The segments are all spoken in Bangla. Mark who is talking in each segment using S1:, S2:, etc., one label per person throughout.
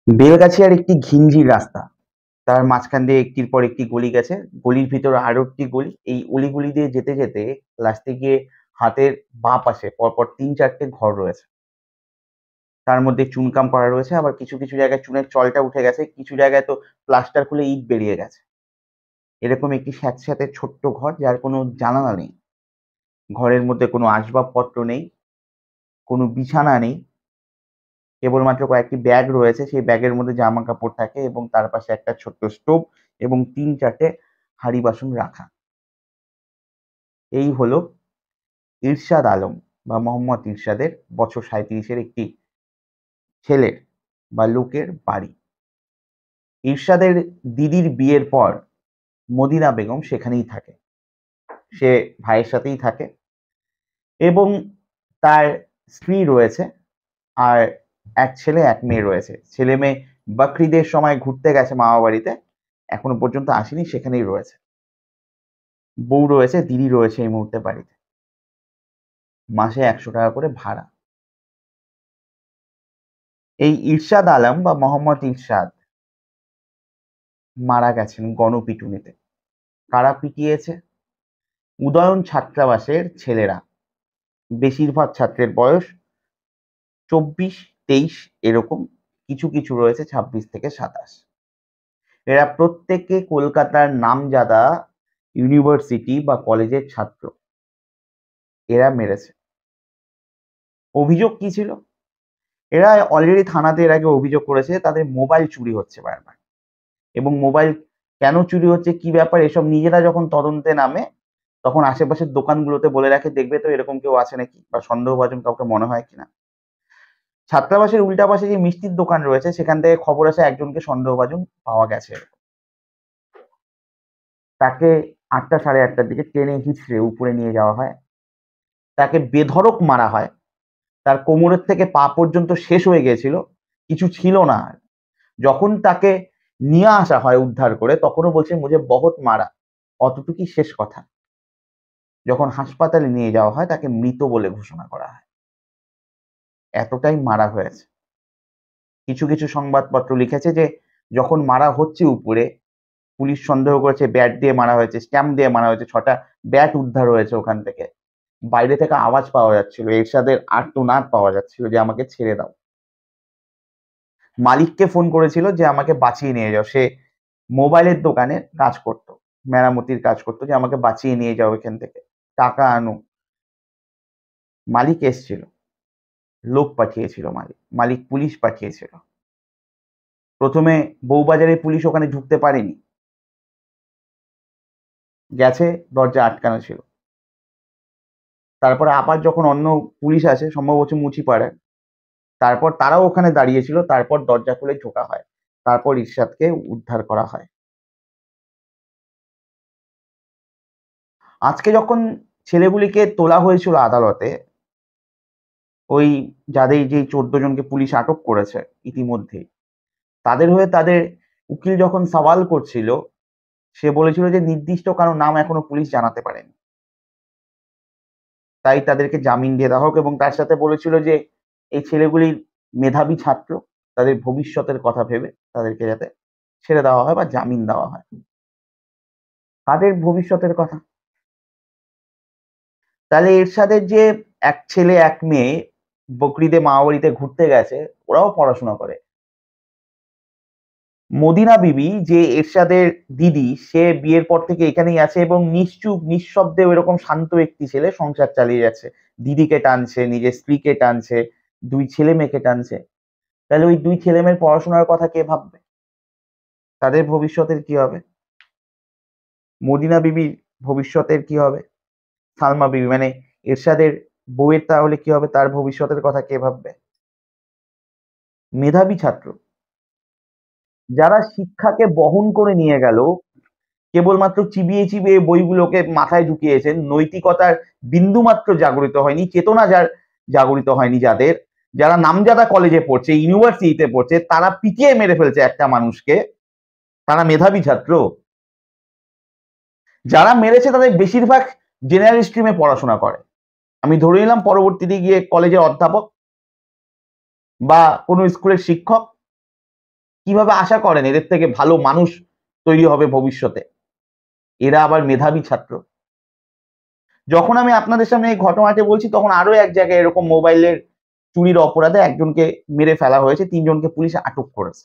S1: বেলগাছিয়ার একটি ঘিঞ্জির রাস্তা। তার মাঝখান দিয়ে একটির পর একটি গলি গেছে। গলির ভিতরে আরো একটি গলি। এই অলিগলি দিয়ে যেতে, যেতে লাস্টে গিয়ে হাতের বাঁ পাশে পরপর ৩-৪ টে ঘর রয়েছে। তার মধ্যে চুনকাম করা রয়েছে। আবার কিছু, কিছু জায়গায় চুনের চলটা উঠে গেছে। কিছু জায়গায় তো প্লাস্টার খুলে ইট বেরিয়ে গেছে। এরকম একটি স্যাঁতস্যাঁতে ছোট্ট ঘর যার কোনো জানালা নেই। ঘরের মধ্যে কোনো আসবাবপত্র নেই, কোনো বিছানা নেই। কেবলমাত্র কয়েকটি ব্যাগ রয়েছে। সেই ব্যাগের মধ্যে জামাকাপড় থাকে এবং তার পাশে একটা ছোট্ট স্টোভ এবং ৩-৪ টে হাঁড়ি-বাসন রাখা। এই হলো ইরশাদ আলম বা মোহাম্মদ ইরশাদের বছর ৩৭ এর একটি ছেলের বা লোকের বাড়ি। ইরশাদের দিদির বিয়ের পর মদিনা বেগম সেখানেই থাকে। সে ভাইয়ের সাথেই থাকে এবং তার স্ত্রী রয়েছে আর এক ছেলে এক মেয়ে রয়েছে। ছেলে-মেয়ে বকরিদের সময় ঘুরতে গেছে মামাবাড়িতে। এখনো পর্যন্ত আসেনি, সেখানেই রয়েছে। বউ রয়েছে, দিদি রয়েছে এই মুহূর্তে বাড়িতে। মাসে ৳১০০ করে ভাড়া। এই ইরশাদ আলম বা মোহাম্মদ ইরশাদ মারা গেছেন গণপিটুনিতে। কারা পিটিয়েছে? উদয়ন ছাত্রাবাসের ছেলেরা। বেশিরভাগ ছাত্রের বয়স ২৪-২৩ এরকম। কিছু, কিছু রয়েছে ২৬ থেকে ২৭। এরা প্রত্যেকে কলকাতার নামজাদা ইউনিভার্সিটি বা কলেজের ছাত্র। এরা মেরেছে। অভিযোগ কি ছিল? এরা অলরেডি থানাতে এর আগে অভিযোগ করেছে তাদের মোবাইল চুরি হচ্ছে বারবার। এবং মোবাইল কেন চুরি হচ্ছে, কি ব্যাপার, এসব নিজেরা যখন তদন্তে নামে তখন আশেপাশের দোকানগুলোতে বলে রাখে, দেখবে তো এরকম কেউ আছে নাকি বা সন্দেহভাজন কাউকে মনে হয় কিনা। ছাত্রাবাসের উল্টা পাশে যে মিষ্টির দোকান রয়েছে সেখান থেকে খবর আসে একজনকে সন্দেহভাজন পাওয়া গেছে। তাকে ৮টা ৮:৩০ দিকে টেনে হিঁচড়ে উপরে নিয়ে যাওয়া হয়। তাকে বেধড়ক মারা হয়। তার কোমরের থেকে পা পর্যন্ত শেষ হয়ে গিয়েছিল, কিছু ছিল না আর। যখন তাকে নিয়ে আসা হয় উদ্ধার করে তখনও বলছে মুঝে বহুত মারা, অতটুকুই শেষ কথা। যখন হাসপাতালে নিয়ে যাওয়া হয় তাকে মৃত বলে ঘোষণা করা হয়। এতটাই মারা হয়েছে। কিছু, কিছু সংবাদপত্র লিখেছে যে যখন মারা হচ্ছে উপরে, পুলিশ সন্দেহ করেছে ব্যাট দিয়ে মারা হয়েছে, স্ট্যাম্প দিয়ে মারা হয়েছে। ৬ টা ব্যাট উদ্ধার হয়েছে ওখান থেকে। বাইরে থেকে আওয়াজ পাওয়া যাচ্ছিল, এরশাদের আর্তনাদ পাওয়া যাচ্ছিল যে আমাকে ছেড়ে দাও। মালিককে ফোন করেছিল যে আমাকে বাঁচিয়ে নিয়ে যাও। সে মোবাইলের দোকানে কাজ করত, মেরামতির কাজ করত, যে আমাকে বাঁচিয়ে নিয়ে যাও এখান থেকে, টাকা আনো। মালিক এসছিল, লোক পাঠিয়েছিল মালিক। মালিক পুলিশ পাঠিয়েছিল। প্রথমে বউবাজারের পুলিশ ওখানে ঢুকতে পারেনি, গেছে, দরজা আটকানো ছিল। তারপরে আবার যখন অন্য পুলিশ আসে, সম্ভবত মুচিপাড়ার, তারপর তারাও ওখানে দাঁড়িয়েছিল। তারপর দরজা খুলে ঢোকা হয়। তারপর ইরশাদকে উদ্ধার করা হয়। আজকে যখন ছেলেগুলিকে তোলা হয়েছিল আদালতে, ওই যাদের যে ১৪ জনকে পুলিশ আটক করেছে ইতিমধ্যেই, তাদের হয়ে তাদের উকিল যখন সওয়াল করছিল, সে বলেছিল যে নির্দিষ্ট কারো নাম এখনো পুলিশ জানাতে পারেনি। তাই তাদেরকে জামিন দিয়ে দেওয়া হোক এবং তার সাথে বলেছিল যে এই ছেলেগুলি মেধাবী ছাত্র, তাদের ভবিষ্যতের কথা ভেবে তাদেরকে যাতে ছেড়ে দেওয়া হয় বা জামিন দেওয়া হয়। কাদের ভবিষ্যতের কথা? তাহলে এরশাদের যে এক ছেলে এক মেয়ে বকরিদে মামাবাড়িতে ঘুরতে গেছে, ওরাও পড়াশোনা করে। মদিনা বিবি যে এরশাদের দিদি, সে বিয়ের পর থেকে এখানেই আছে এবং নিশ্চুপ নিঃশব্দে ওইরকম শান্ত একটি ছেলে সংসার চালিয়ে যাচ্ছে। দিদিকে টানছে, নিজের স্ত্রীকে টানছে, ২ ছেলে মেয়েকে টানছে। তাহলে ওই ২ ছেলে মেয়ের পড়াশোনার কথা কে ভাববে? তাদের ভবিষ্যতের কি হবে? মদিনা বিবির ভবিষ্যতের কি হবে? সালমা বিবি মানে এরশাদের বউয়ের তাহলে কি হবে? তার ভবিষ্যতের কথা কে ভাববে? মেধাবী ছাত্র, যারা শিক্ষাকে বহন করে নিয়ে গেল, কেবলমাত্র চিবিয়ে, চিবিয়ে বইগুলোকে মাথায় ঢুকিয়েছেন। নৈতিকতার বিন্দুমাত্র জাগরিত হয়নি, চেতনা জাগরিত হয়নি যাদের, যারা নামজাদা কলেজে পড়ছে, ইউনিভার্সিটিতে পড়ছে, তারা পিটিয়ে মেরে ফেলছে একটা মানুষকে। তারা মেধাবী ছাত্র? যারা মেরেছে তাদের বেশিরভাগ জেনারেল স্ট্রিমে পড়াশোনা করে। আমি ধরে নিলাম পরবর্তীতে গিয়ে কলেজের অধ্যাপক বা কোনো স্কুলের শিক্ষক। কিভাবে আশা করেন এদের থেকে ভালো মানুষ তৈরি হবে ভবিষ্যতে? এরা আবার মেধাবী ছাত্র। যখন আমি আপনাদের সামনে এই ঘটনাটি বলছি তখন আরো এক জায়গায় এরকম মোবাইলের চুরির অপরাধে একজনকে মেরে ফেলা হয়েছে, ৩ জনকে পুলিশ আটক করেছে।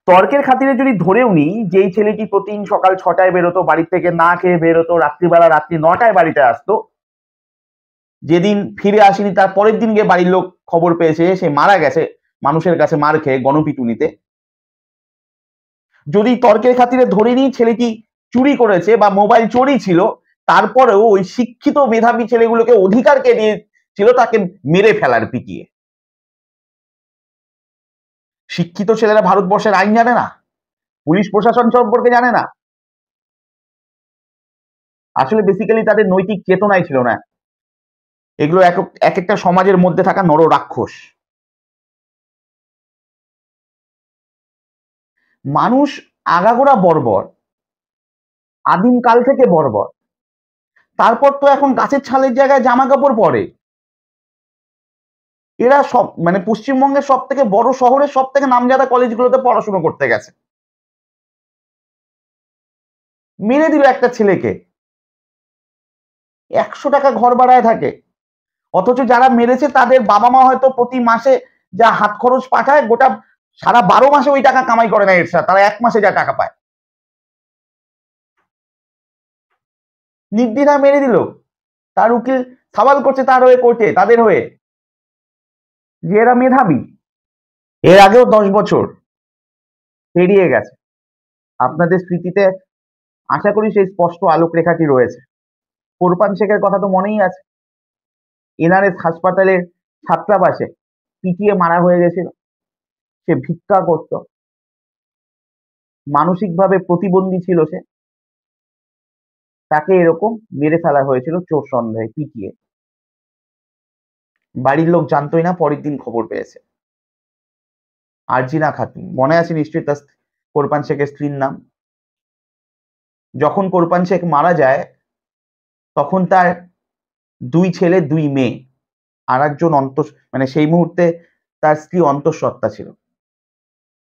S1: তর্কের খাতিরে যদি ধরেও নিই যেই ছেলেটি প্রতিদিন সকাল ৬টায় বেরোতো, বাড়ি থেকে না খেয়ে বেরোতো, রাত্রিবেলা রাত্রি ৯টায় বাড়িতে আসতো, যেদিন ফিরে আসেনি তার পরের দিন গিয়ে বাড়ির লোক খবর পেয়েছে সে মারা গেছে মানুষের কাছে মার খেয়ে গণপিটুনিতে। যদি তর্কের খাতিরে ধরে নিই ছেলেটি চুরি করেছে বা মোবাইল চোরই ছিল, তারপরেও ওই শিক্ষিত মেধাবী ছেলেগুলোকে অধিকার কে দিয়েছিল তাকে মেরে ফেলার পিটিয়ে। শিক্ষিত ছেলেরা ভারতবর্ষের আইন জানে না, পুলিশ প্রশাসন সম্পর্কে জানে না, আসলে বেসিক্যালি তাদের নৈতিক চেতনাই ছিল না। এগুলো এক একটা সমাজের মধ্যে থাকা নর রাক্ষস। মানুষ আগাগোড়া বর্বর, আদিম কাল থেকে বর্বর। তারপর তো এখন গাছের ছালের জায়গায় জামা কাপড় পরে। এরা সব মানে পশ্চিমবঙ্গের সব থেকে বড় শহরের সব থেকে নামজাদা কলেজগুলোতে পড়াশোনা করতে গেছে, মেরে দিল একটা ছেলেকে। ১০০ টাকা ঘর ভাড়ায় থাকে, অথচ যারা মেরেছে তাদের বাবা মা হয়তো প্রতি মাসে যা হাত খরচ পাঠায় গোটা সারা ১২ মাসে ওই টাকা কামাই করে না এর সাথে, তারা ১ মাসে যা টাকা পায়। নির্দ্বিধায় মেরে দিল। তার উকিল সওয়াল করছে তার হয়ে কোর্টে, তাদের হয়ে, যে এরা মেধাবী। এর আগেও ১০ বছর পেরিয়ে গেছে। আপনাদের স্মৃতিতে আশা করি সেই স্পষ্ট আলোকরেখাটি রয়েছে। কোরপান শেখের কথা তো মনেই আছে। এনআরএস হাসপাতালের ছাত্রাবাসে পিটিয়ে মারা হয়ে গেছিল। সে ভিক্ষা করত, মানসিকভাবে প্রতিবন্ধী ছিল সে, তাকে এরকম মেরে ফেলা হয়েছিল চোর সন্দেহে পিটিয়ে। বাড়ির লোক জানতোই না, পরের দিন খবর পেয়েছে। আরজিনা খাতুন, মনে আছে নিশ্চয়ই তার কোরপান শেখের স্ত্রীর নাম। যখন কোরপান শেখ মারা যায় তখন তার ২ ছেলে ২ মেয়ে, আর একজন মানে সেই মুহূর্তে তার স্ত্রী অন্তঃসত্ত্বা ছিল।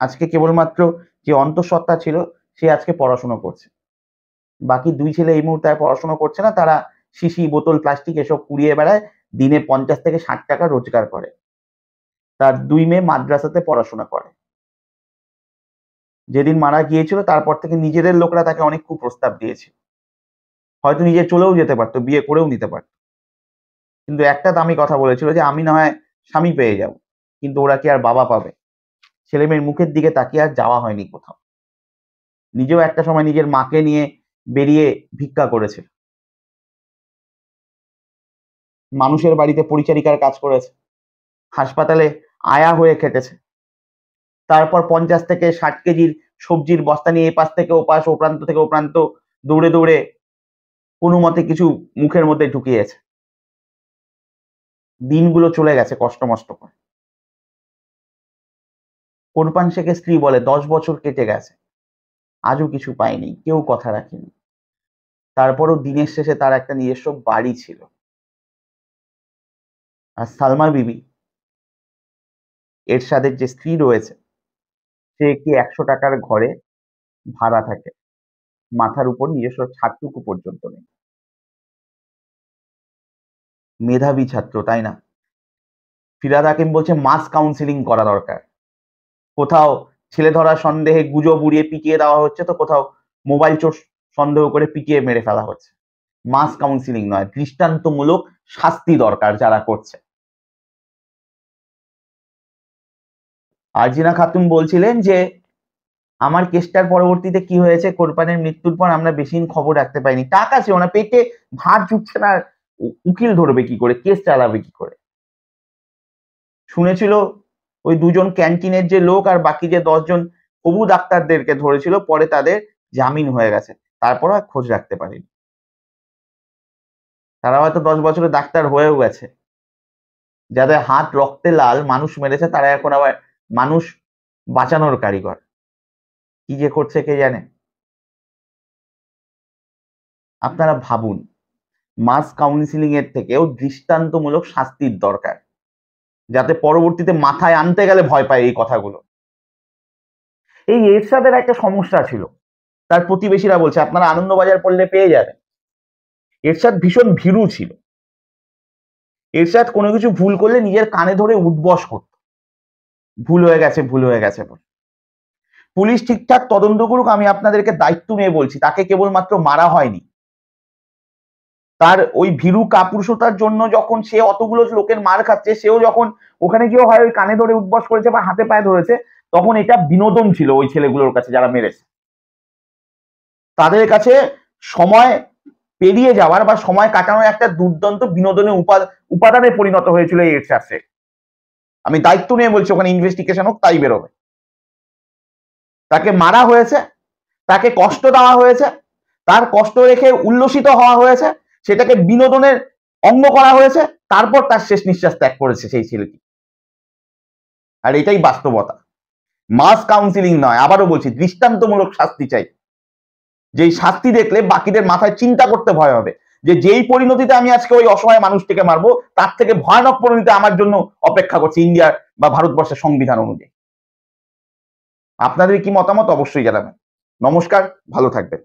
S1: আজকে কেবলমাত্র যে অন্তঃসত্ত্বা ছিল সে আজকে পড়াশোনা করছে। বাকি ২ ছেলে এই মুহূর্তে আর পড়াশোনা করছে না, তারা শিশি বোতল প্লাস্টিক এসব কুড়িয়ে বেড়ায়, দিনে ৫০ থেকে ৬০ টাকা রোজগার করে। তার ২ মেয়ে মাদ্রাসাতে পড়াশোনা করে। যেদিন মারা গিয়েছিল তারপর থেকে নিজেদের লোকরা তাকে অনেক কুপ্রস্তাব দিয়েছে, হয়তো নিজে চলেও যেতে পারতো, বিয়ে করেও নিতে পারতো, কিন্তু একটা দামি কথা বলেছিল যে আমি না হয় স্বামী পেয়ে যাব, কিন্তু ওরা কি আর বাবা পাবে? ছেলে মেয়ের মুখের দিকে তাকিয়ে আর যাওয়া হয়নি কোথাও। নিজেও একটা সময় নিজের মাকে নিয়ে বেরিয়ে ভিক্ষা করেছে, মানুষের বাড়িতে পরিচারিকার কাজ করেছে, হাসপাতালে আয়া হয়ে খেটেছে, তারপর ৫০ থেকে ৬০ কেজির সবজির বস্তা নিয়ে এপাশ থেকে ওপাশ, ও প্রান্ত থেকে ও প্রান্ত দৌড়ে দৌড়ে কোনো মতে কিছু মুখের মধ্যে ঢুকিয়েছে। দিনগুলো চলে গেছে কষ্ট মষ্ট করে। কোরপান শেখের স্ত্রী বলে ১০ বছর কেটে গেছে, আজও কিছু পায়নি, কেউ কথা রাখেনি। তারপরও দিনের শেষে তার একটা নিজস্ব বাড়ি ছিল। আর সালমা বিবি, এরশাদের যে স্ত্রী রয়েছে, সে একটি ১০০ টাকার ঘরে ভাড়া থাকে, মাথার উপর নিজস্ব ছাদটুকু পর্যন্ত নেই। মেধাবী ছাত্র, তাই না? ফিরহাদ হাকিম বলছে মাস কাউন্সিলিং করা দরকার। কোথাও ছেলে ধরার সন্দেহে গুজব উড়িয়ে পিটিয়ে দেওয়া হচ্ছে, তো কোথাও মোবাইল চোর সন্দেহ করে পিটিয়ে মেরে ফেলা হচ্ছে। মাস কাউন্সিলিং নয়, দৃষ্টান্তমূলক শাস্তি দরকার যারা করছে। আরজিনা খাতুন বলছিলেন যে আমার কেসটার পরবর্তীতে কি হয়েছে, কোরপানের মৃত্যুর পর আমরা বেশি দিন খবর রাখতে পাইনি। টাকা ছিল না, পেটে ভাত জুটছে না, উকিল ধরবে কি করে, কেস চালাবে কি করে? শুনেছিল ওই ২ জন ক্যান্টিনের যে লোক আর বাকি যে ১০ জন হবু ডাক্তারদেরকে ধরেছিল, পরে তাদের জামিন হয়ে গেছে, তারপর আর খোঁজ রাখতে পারেনি। তারা হয়তো ১০ বছরে ডাক্তার হয়েও গেছে। যাদের হাত রক্তে লাল, মানুষ মেরেছে, তারা এখন আবার মানুষ বাঁচানোর কারিগর। কি যে করছে কে জানে। আপনারা ভাবুন, মাস কাউন্সিলিং এর থেকেও দৃষ্টান্তমূলক শাস্তির দরকার, যাতে পরবর্তীতে মাথায় আনতে গেলে ভয় পায় এই কথাগুলো। এই এরশাদের একটা সমস্যা ছিল, তার প্রতিবেশীরা বলছে, আপনারা আনন্দবাজার পড়লে পেয়ে যাবেন। এরশাদ ভীষণ ভীরু ছিল। এরশাদ কোনো কিছু ভুল করলে নিজের কানে ধরে উঠবস করত, ভুল হয়ে গেছে ভুল হয়ে গেছে বলে। পুলিশ ঠিকঠাক তদন্ত করুক, আমি আপনাদেরকে দায়িত্ব নিয়ে বলছি, তাকে কেবলমাত্র মারা হয়নি, তার ওই ভীরু কাপুরুষতার জন্য যখন সে অতগুলো লোকের মার খাচ্ছে, সেও যখন ওখানে গিয়ে হয় ওই কানে ধরে উঠবস করেছে বা হাতে পায়ে ধরেছে, তখন এটা বিনোদন ছিল ওই ছেলেগুলোর কাছে যারা মেরেছে। তাদের কাছে সময় পেরিয়ে যাওয়ার বা সময় কাটানোর একটা দুর্দান্ত বিনোদনের উপাদানে পরিণত হয়েছিল এই এরশাদ শেখ। আমি দায়িত্ব নিয়ে বলছি, ওখানে ইনভেস্টিগেশন হোক, তাই বেরোবে। তাকে মারা হয়েছে, তাকে কষ্ট দেওয়া হয়েছে, তার কষ্ট রেখে উল্লসিত হওয়া হয়েছে, সেটাকে বিনোদনের অঙ্গ করা হয়েছে, তারপর তার শেষ নিঃশ্বাস ত্যাগ করেছে সেই ছেলেটি। আর এটাই বাস্তবতা। মাস কাউন্সিলিং নয়, আবারও বলছি, দৃষ্টান্তমূলক শাস্তি চাই, যেই শাস্তি দেখলে বাকিদের মাথায় চিন্তা করতে ভয় হবে যে যেই পরিণতিতে আমি আজকে ওই অসহায় মানুষটিকে মারবো, তার থেকে ভয়ানক পরিণতি আমার জন্য অপেক্ষা করছে ইন্ডিয়ার বা ভারতবর্ষের সংবিধান অনুযায়ী। আপনাদের কি মতামত অবশ্যই জানাবেন। নমস্কার, ভালো থাকবেন।